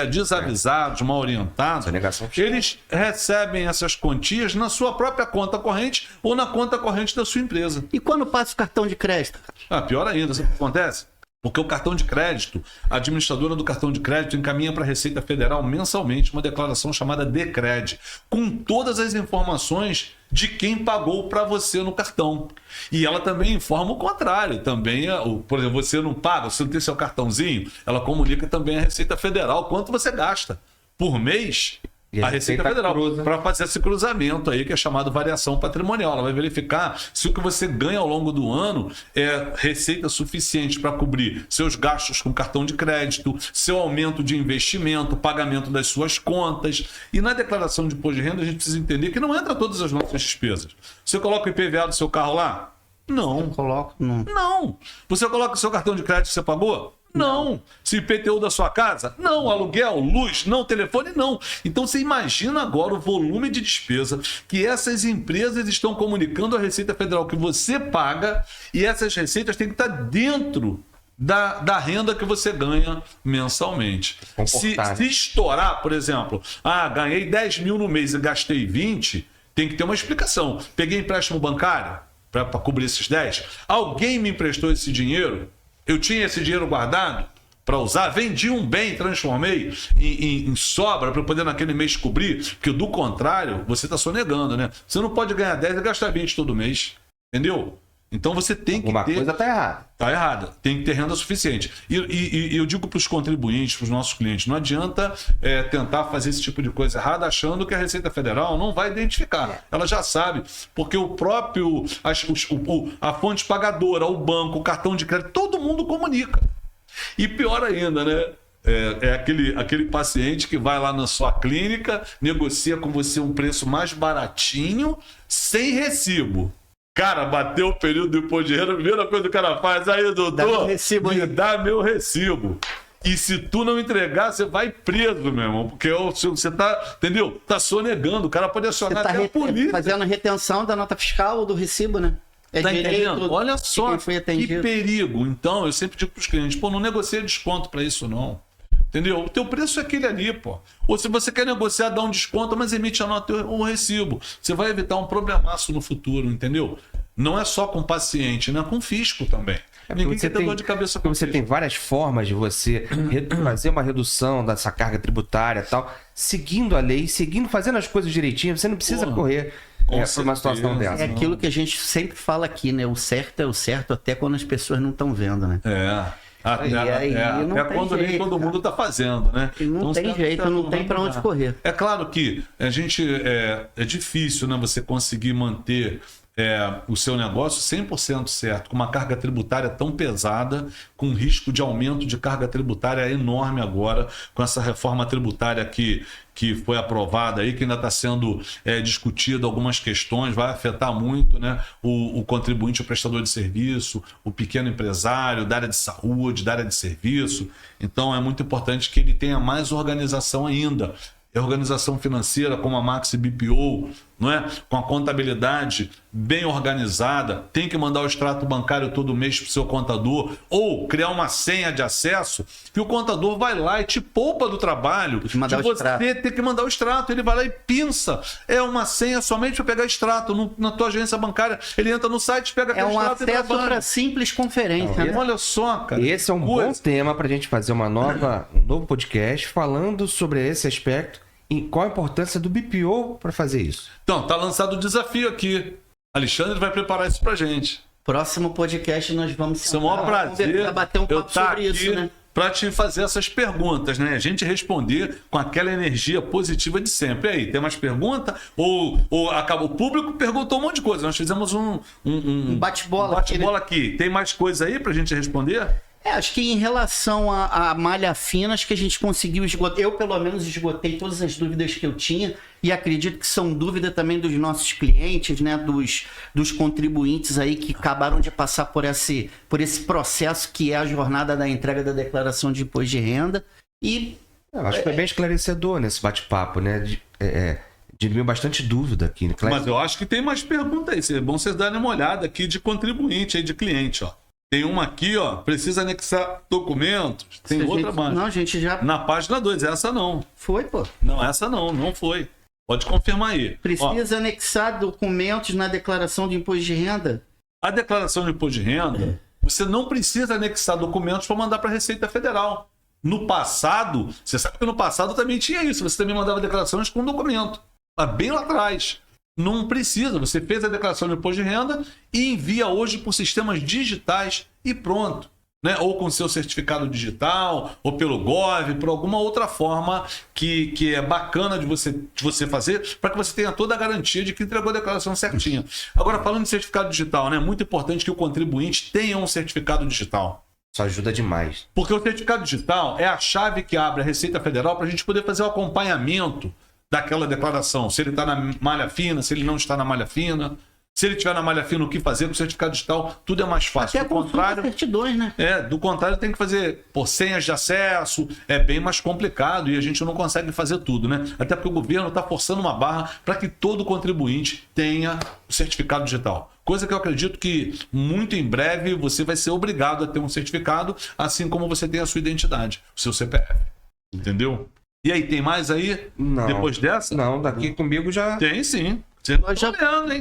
desavisados, mal orientados, eles recebem essas quantias na sua própria conta corrente ou na conta corrente da sua empresa. E quando passa o cartão de crédito? Pior ainda. Sabe o que acontece? Porque o cartão de crédito, a administradora do cartão de crédito encaminha para a Receita Federal mensalmente uma declaração chamada DECRED, com todas as informações de quem pagou para você no cartão. E ela também informa o contrário. Também, por exemplo, você não paga, você não tem seu cartãozinho, ela comunica também à Receita Federal quanto você gasta por mês. E A Receita Federal, cruza. para fazer esse cruzamento aí, que é chamado variação patrimonial. Ela vai verificar se o que você ganha ao longo do ano é receita suficiente para cobrir seus gastos com cartão de crédito, seu aumento de investimento, pagamento das suas contas. E na declaração de imposto de renda, a gente precisa entender que não entra todas as nossas despesas. Você coloca o IPVA do seu carro lá? Não. Coloco, não. Não. Você coloca o seu cartão de crédito que você pagou? Não. Se IPTU da sua casa? Não. Aluguel, luz? Não. Telefone? Não. Então você imagina agora o volume de despesa que essas empresas estão comunicando à Receita Federal que você paga, e essas receitas têm que estar dentro da renda que você ganha mensalmente. Se estourar, por exemplo, ganhei 10 mil no mês e gastei 20, tem que ter uma explicação. Peguei empréstimo bancário para cobrir esses 10? Alguém me emprestou esse dinheiro? Eu tinha esse dinheiro guardado para usar? Vendi um bem, transformei em sobra para poder naquele mês cobrir? Porque do contrário, você está sonegando, né? Você não pode ganhar 10 e gastar 20 todo mês. Entendeu? Então você tem que ter... Alguma coisa está errada. Está errada. Tem que ter renda suficiente. E eu digo para os contribuintes, para os nossos clientes, não adianta tentar fazer esse tipo de coisa errada achando que a Receita Federal não vai identificar. Ela já sabe, porque o próprio, a fonte pagadora, o banco, o cartão de crédito, todo mundo comunica. E pior ainda, né? É aquele paciente que vai lá na sua clínica, negocia com você um preço mais baratinho, sem recibo. Cara, bateu o período do imposto de renda, a primeira coisa que o cara faz, aí, doutor, dá meu recibo aí. me dá meu recibo. E se tu não entregar, você vai preso, meu irmão, porque você tá, entendeu? Tá sonegando, o cara pode acionar até a polícia. Fazendo retenção da nota fiscal ou do recibo, né? Tá entendendo? Olha só, que perigo. Então, eu sempre digo pros clientes, não negocia desconto para isso não. Entendeu? O teu preço é aquele ali, pô. Ou se você quer negociar, dá um desconto, mas emite a nota ou recibo. Você vai evitar um problemaço no futuro, entendeu? Não é só com o paciente, né? Com o fisco também. Ninguém quer ter dor de cabeça com você tem várias formas de você fazer uma redução dessa carga tributária e tal, seguindo a lei, fazendo as coisas direitinho. Você não precisa correr por uma situação dessa. É aquilo que a gente sempre fala aqui, né? O certo é o certo até quando as pessoas não estão vendo, né? Até quando nem todo mundo está fazendo, né? E não tem jeito, não tem para onde correr. É claro que a gente é difícil, né, você conseguir manter o seu negócio 100% certo, com uma carga tributária tão pesada, com risco de aumento de carga tributária enorme agora, com essa reforma tributária que foi aprovada aí, que ainda está sendo discutida algumas questões, vai afetar muito, né, o contribuinte, o prestador de serviço, o pequeno empresário, da área de saúde, da área de serviço. Então é muito importante que ele tenha mais organização ainda. Organização financeira como a Maxi BPO, não é? Com a contabilidade bem organizada, tem que mandar o extrato bancário todo mês para o seu contador, ou criar uma senha de acesso que o contador vai lá e te poupa do trabalho de você ter que mandar o extrato. Ele vai lá e pinça. É uma senha somente para pegar extrato na tua agência bancária. Ele entra no site, pega aquele extrato e trabalha. É um acesso para simples conferência. Né? Olha só, cara. Esse é um bom tema para a gente fazer um novo podcast falando sobre esse aspecto. E qual a importância do BPO para fazer isso? Então, tá lançado o desafio aqui. Alexandre vai preparar isso pra gente. Próximo podcast nós vamos sentar. É o maior prazer bater um papo sobre isso, né? Para te fazer essas perguntas, né? A gente responder com aquela energia positiva de sempre. E aí, tem mais pergunta? Ou acabou? O público perguntou um monte de coisa. Nós fizemos um bate-bola aqui. Tem mais coisa aí pra gente responder? Acho que em relação à malha fina, acho que a gente conseguiu esgotar. Eu, pelo menos, esgotei todas as dúvidas que eu tinha e acredito que são dúvidas também dos nossos clientes, né? Dos contribuintes aí que acabaram de passar por esse processo que é a jornada da entrega da declaração de imposto de renda. E acho que foi bem esclarecedor nesse bate-papo, né? Diminuiu bastante dúvida aqui. Mas eu acho que tem mais perguntas aí. É bom vocês darem uma olhada aqui de contribuinte, aí de cliente, ó. Tem uma aqui, ó, precisa anexar documentos. Tem outra mais. Não, a gente já... Na página 2, essa não. Foi, pô. Não, essa não foi. Pode confirmar aí. Precisa anexar documentos na declaração de imposto de renda? A declaração de imposto de renda, você não precisa anexar documentos para mandar para a Receita Federal. No passado, você sabe que no passado também tinha isso, você também mandava declarações com documento, bem lá atrás. Não precisa, você fez a declaração de imposto de renda e envia hoje por sistemas digitais e pronto. Né? Ou com seu certificado digital, ou pelo Gov, por alguma outra forma que é bacana de você fazer, para que você tenha toda a garantia de que entregou a declaração certinha. Agora, falando de certificado digital, né? É muito importante que o contribuinte tenha um certificado digital. Isso ajuda demais. Porque o certificado digital é a chave que abre a Receita Federal para a gente poder fazer o acompanhamento daquela declaração. Se ele está na malha fina, se ele não está na malha fina. Se ele estiver na malha fina, o que fazer com o certificado digital, tudo é mais fácil. Até do contrário, certidões, né? Do contrário, tem que fazer por senhas de acesso, é bem mais complicado e a gente não consegue fazer tudo, né? Até porque o governo está forçando uma barra para que todo contribuinte tenha o certificado digital. Coisa que eu acredito que muito em breve você vai ser obrigado a ter um certificado, assim como você tem a sua identidade, o seu CPF. Entendeu? E aí, tem mais aí? Não. Depois dessa? Não, daqui comigo já... Tem sim. Já foi.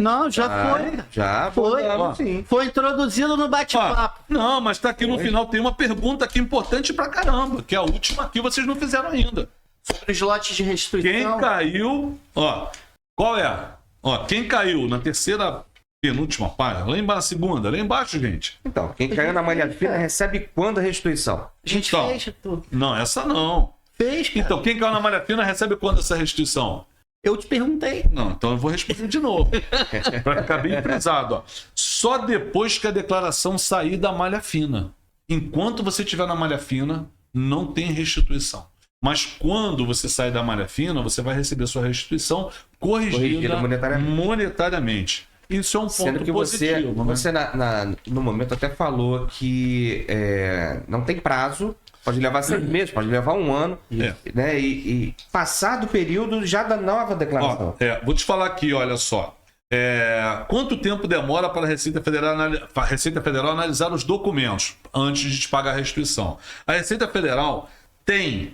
Já foi. Sim. Foi introduzido no bate-papo. Não, mas tá aqui no final, tem uma pergunta aqui importante pra caramba, que é a última aqui, vocês não fizeram ainda. Sobre os lotes de restituição. Quem caiu, qual é? Quem caiu na terceira, penúltima página, lá embaixo, segunda, lá embaixo, gente. Então, quem caiu na malha fina recebe quando a restituição? A gente fez tudo. Não, essa não. Fez, cara. Então, quem caiu na malha fina recebe quando essa restituição? Eu te perguntei. Não, então eu vou responder de novo. Para ficar bem frisado. Só depois que a declaração sair da malha fina. Enquanto você estiver na malha fina, não tem restituição. Mas quando você sair da malha fina, você vai receber sua restituição corrigida monetariamente. Isso é um ponto que positivo. Você no momento até falou que não tem prazo. Pode levar 6 meses, pode levar 1 ano, né? E passar do período já da nova declaração. Vou te falar aqui, olha só. Quanto tempo demora para a Receita Federal analisar os documentos antes de te pagar a restituição? A Receita Federal tem,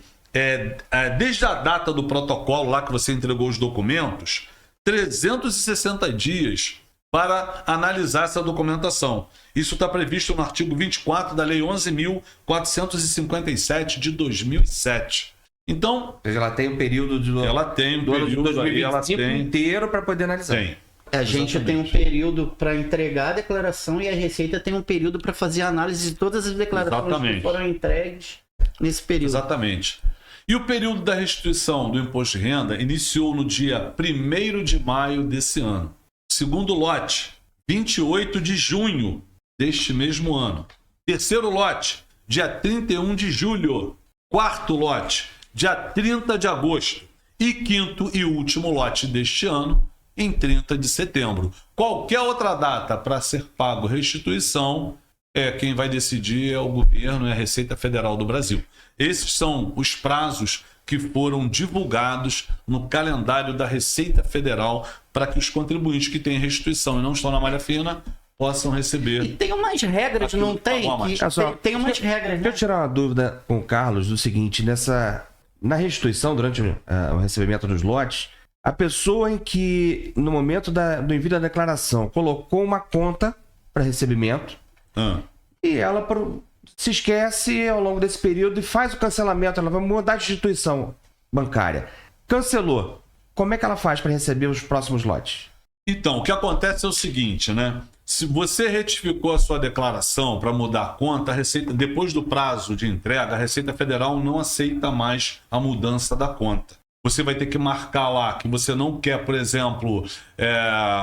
desde a data do protocolo lá que você entregou os documentos, 360 dias para analisar essa documentação. Isso está previsto no artigo 24 da Lei 11.457 de 2007. Então... Ela tem um período ela tem um do ano de período 2025 inteiro para poder analisar. Tem. A gente tem um período para entregar a declaração e a Receita tem um período para fazer a análise de todas as declarações que foram entregues nesse período. Exatamente. E o período da restituição do imposto de renda iniciou no dia 1º de maio desse ano. Segundo lote, 28 de junho deste mesmo ano. Terceiro lote, dia 31 de julho. Quarto lote, dia 30 de agosto. E quinto e último lote deste ano, em 30 de setembro. Qualquer outra data para ser pago restituição, quem vai decidir é o governo, é a Receita Federal do Brasil. Esses são os prazos que foram divulgados no calendário da Receita Federal para que os contribuintes que têm restituição e não estão na malha fina possam receber. E tem umas regras, não tem? Tem umas regras. Deixa eu tirar uma dúvida com o Carlos do seguinte, na restituição, durante o recebimento dos lotes, a pessoa em que, no momento do envio da declaração, colocou uma conta para recebimento e ela se esquece ao longo desse período e faz o cancelamento, ela vai mudar de instituição bancária. Cancelou. Como é que ela faz para receber os próximos lotes? Então, o que acontece é o seguinte, né? Se você retificou a sua declaração para mudar a conta, a Receita, depois do prazo de entrega, a Receita Federal não aceita mais a mudança da conta. Você vai ter que marcar lá que você não quer, por exemplo,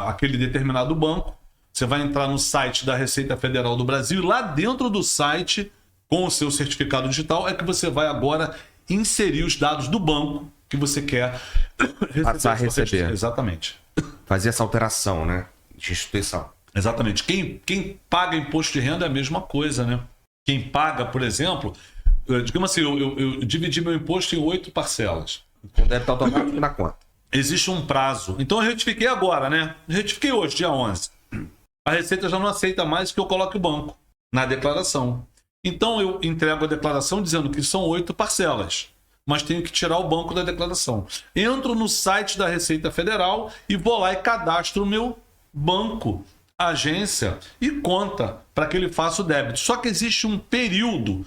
aquele determinado banco. Você vai entrar no site da Receita Federal do Brasil e lá dentro do site, com o seu certificado digital, é que você vai agora inserir os dados do banco que você quer passar a receber. Exatamente. Fazer essa alteração, né? De instituição. Exatamente. Quem paga imposto de renda é a mesma coisa, né? Quem paga, por exemplo, digamos assim, eu dividi meu imposto em 8 parcelas. Então deve estar automático na conta. Existe um prazo. Então eu retifiquei agora, né? Retifiquei hoje, dia 11. A Receita já não aceita mais que eu coloque o banco na declaração. Então eu entrego a declaração dizendo que são 8 parcelas, mas tenho que tirar o banco da declaração. Entro no site da Receita Federal e vou lá e cadastro o meu banco agência e conta para que ele faça o débito. Só que existe um período.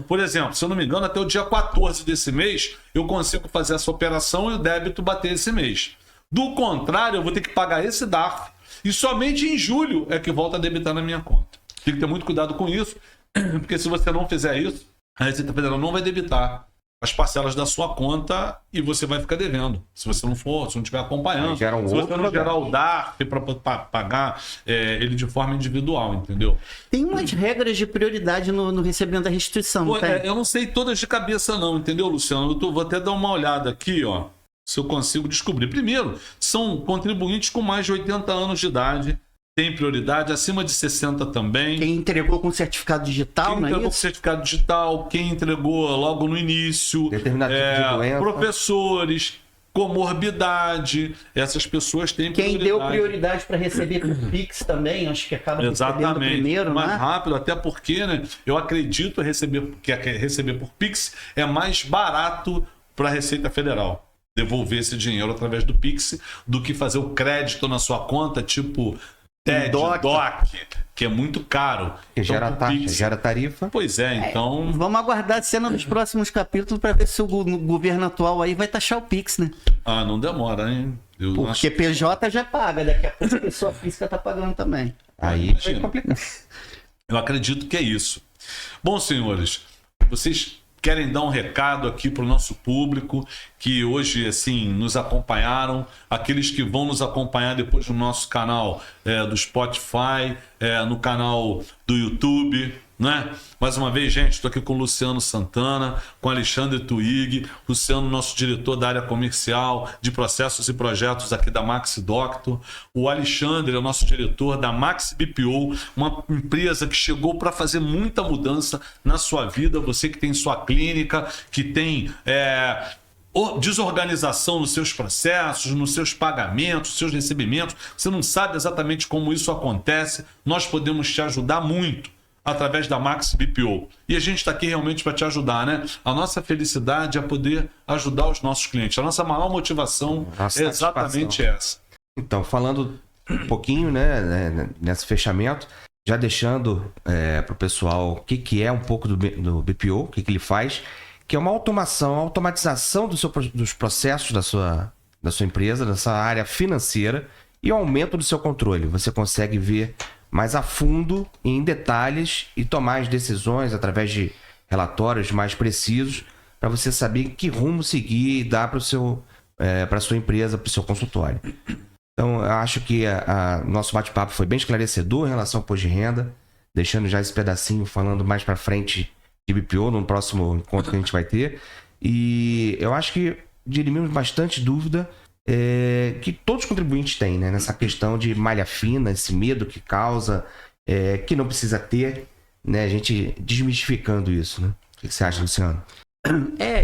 Por exemplo, se eu não me engano, até o dia 14 desse mês, eu consigo fazer essa operação e o débito bater esse mês. Do contrário, eu vou ter que pagar esse DARF. E somente em julho é que volta a debitar na minha conta. Tem que ter muito cuidado com isso, porque se você não fizer isso, a Receita Federal não vai debitar as parcelas da sua conta e você vai ficar devendo. Se você não for, se não estiver acompanhando. Se você não gerar o DARF para pagar ele de forma individual, entendeu? Tem umas regras de prioridade no recebimento da restituição, Pô, tá? eu não sei todas de cabeça não, entendeu, Luciano? Vou até dar uma olhada aqui, ó, se eu consigo descobrir. Primeiro, são contribuintes com mais de 80 anos de idade, tem prioridade, acima de 60 também. Quem entregou com certificado digital, Quem não é entregou com isso? certificado digital, quem entregou logo no início, Determinado tipo de doença. professores, comorbidade, essas pessoas têm Quem deu prioridade para receber por Pix também, acho que acaba recebendo Exatamente. primeiro, mais né? rápido, até porque, né, eu acredito que receber por Pix é mais barato para a Receita Federal devolver esse dinheiro através do Pix do que fazer o crédito na sua conta, tipo TED, DOC, que é muito caro. Que Então, gera com taxa, Pix- gera tarifa. Pois é, então... Vamos aguardar a cena dos próximos capítulos para ver se o governo atual aí vai taxar o Pix, né? Ah, não demora, hein? Eu Porque PJ já paga, daqui a pouco a pessoa física tá pagando também. Aí Imagina. vai complicar. Eu acredito que é isso. Bom, senhores, vocês querem dar um recado aqui para o nosso público que hoje, assim, nos acompanharam, aqueles que vão nos acompanhar depois no nosso canal do Spotify, no canal do YouTube, né? Mais uma vez, gente, estou aqui com o Luciano Santana, com o Alexandre Twig, Luciano, nosso diretor da área comercial de processos e projetos aqui da Maxi Doctor, o Alexandre é o nosso diretor da Maxi BPO, uma empresa que chegou para fazer muita mudança na sua vida, você que tem sua clínica, que tem desorganização nos seus processos, nos seus pagamentos, nos seus recebimentos, você não sabe exatamente como isso acontece, nós podemos te ajudar muito através da Maxi BPO. E a gente está aqui realmente para te ajudar, né? A nossa felicidade é poder ajudar os nossos clientes. A nossa maior motivação Nossa é exatamente satisfação. essa. Então, falando um pouquinho, né, nesse fechamento, já deixando para o pessoal o que é um pouco do BPO, o que ele faz, que é uma automatização dos processos da sua empresa, da sua área financeira e o aumento do seu controle. Você consegue ver mais a fundo, em detalhes, e tomar as decisões através de relatórios mais precisos para você saber que rumo seguir e dar para a sua empresa, para o seu consultório. Então, eu acho que nosso bate-papo foi bem esclarecedor em relação ao imposto de renda, deixando já esse pedacinho falando mais para frente de BPO, no próximo encontro que a gente vai ter. E eu acho que dirimimos bastante dúvida que todos os contribuintes têm, né? Nessa questão de malha fina, esse medo que causa, que não precisa ter, né? A gente desmistificando isso, né? O que você acha, Luciano?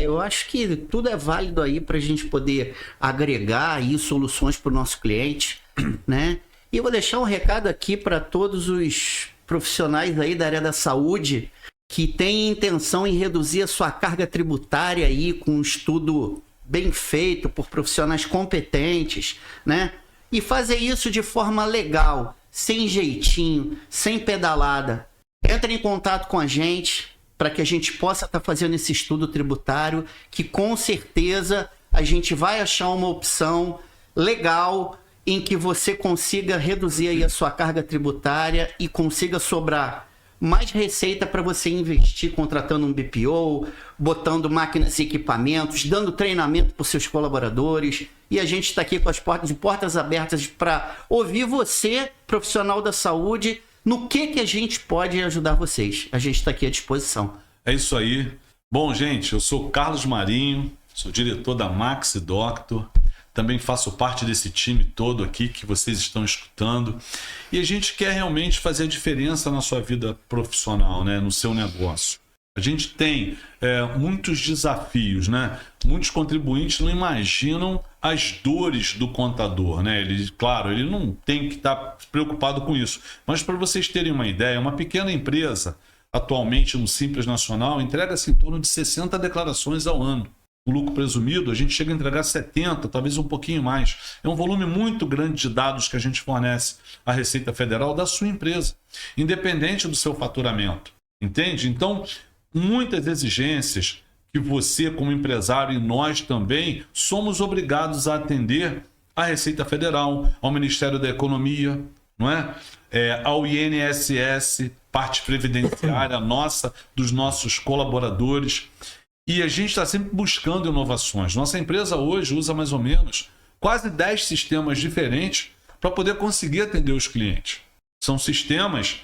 Eu acho que tudo é válido aí para a gente poder agregar aí soluções para o nosso cliente, né? E eu vou deixar um recado aqui para todos os profissionais aí da área da saúde que têm intenção em reduzir a sua carga tributária aí com um estudo bem feito por profissionais competentes, né? E fazer isso de forma legal, sem jeitinho, sem pedalada. Entre em contato com a gente para que a gente possa estar fazendo esse estudo tributário, que com certeza a gente vai achar uma opção legal em que você consiga reduzir aí a sua carga tributária e consiga sobrar mais receita para você investir contratando um BPO, botando máquinas e equipamentos, dando treinamento para os seus colaboradores. E a gente está aqui com as portas abertas para ouvir você, profissional da saúde, no que a gente pode ajudar vocês. A gente está aqui à disposição. É isso aí. Bom, gente, eu sou Carlos Marinho, sou diretor da Maxi Doctor. Também faço parte desse time todo aqui que vocês estão escutando. E a gente quer realmente fazer a diferença na sua vida profissional, né? No seu negócio. A gente tem muitos desafios, né? Muitos contribuintes não imaginam as dores do contador, né? Ele não tem que estar preocupado com isso. Mas para vocês terem uma ideia, uma pequena empresa, atualmente no Simples Nacional, entrega-se em torno de 60 declarações ao ano. o lucro presumido, a gente chega a entregar 70, talvez um pouquinho mais. É um volume muito grande de dados que a gente fornece à Receita Federal da sua empresa, independente do seu faturamento. Entende? Então, muitas exigências que você, como empresário, e nós também, somos obrigados a atender à Receita Federal, ao Ministério da Economia, não é? Ao INSS, parte previdenciária nossa, dos nossos colaboradores. E a gente está sempre buscando inovações. Nossa empresa hoje usa mais ou menos quase 10 sistemas diferentes para poder conseguir atender os clientes. São sistemas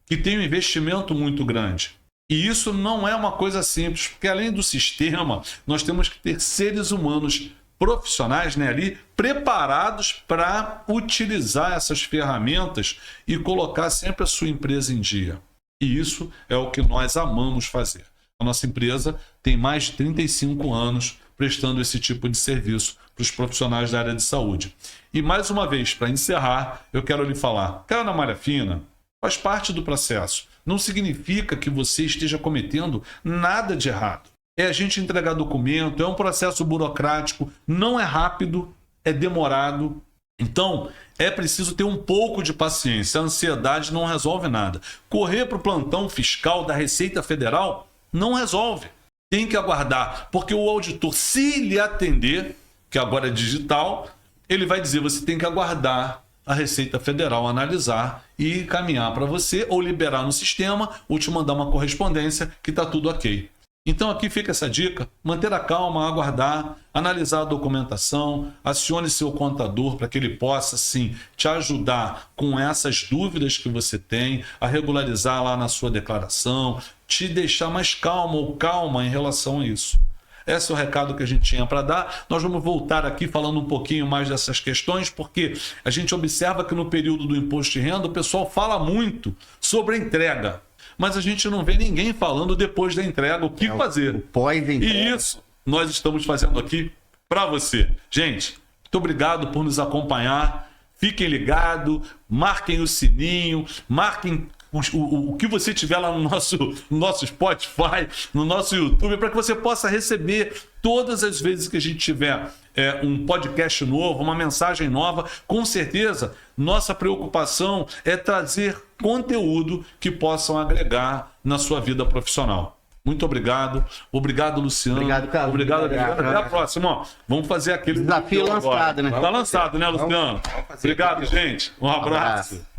que têm um investimento muito grande. E isso não é uma coisa simples, porque além do sistema, nós temos que ter seres humanos profissionais, né, ali preparados para utilizar essas ferramentas e colocar sempre a sua empresa em dia. E isso é o que nós amamos fazer. A nossa empresa tem mais de 35 anos prestando esse tipo de serviço para os profissionais da área de saúde. E mais uma vez, para encerrar, eu quero lhe falar, caiu na malha fina, faz parte do processo. Não significa que você esteja cometendo nada de errado. É a gente entregar documento, é um processo burocrático, não é rápido, é demorado. Então, é preciso ter um pouco de paciência. A ansiedade não resolve nada. Correr para o plantão fiscal da Receita Federal não resolve. Tem que aguardar, porque o auditor, se lhe atender, que agora é digital, ele vai dizer, você tem que aguardar a Receita Federal analisar e encaminhar para você, ou liberar no sistema, ou te mandar uma correspondência que está tudo ok. Então aqui fica essa dica, manter a calma, aguardar, analisar a documentação, acione seu contador para que ele possa, sim, te ajudar com essas dúvidas que você tem, a regularizar lá na sua declaração, te deixar mais calmo ou calma em relação a isso. Esse é o recado que a gente tinha para dar. Nós vamos voltar aqui falando um pouquinho mais dessas questões, porque a gente observa que no período do imposto de renda o pessoal fala muito sobre a entrega, mas a gente não vê ninguém falando depois da entrega o que fazer. Pós-entrega. E isso nós estamos fazendo aqui para você. Gente, muito obrigado por nos acompanhar. Fiquem ligados, marquem o sininho, marquem o que você tiver lá no nosso Spotify, no nosso YouTube, para que você possa receber todas as vezes que a gente tiver um podcast novo, uma mensagem nova. Com certeza, nossa preocupação é trazer conteúdo que possam agregar na sua vida profissional. Muito obrigado. Obrigado, Luciano. Obrigado, Carlos. Obrigado, Adriano. Até a próxima. Ó, vamos fazer aquele desafio lançado, né? Tá lançado, né, Luciano? Obrigado, gente. Um abraço.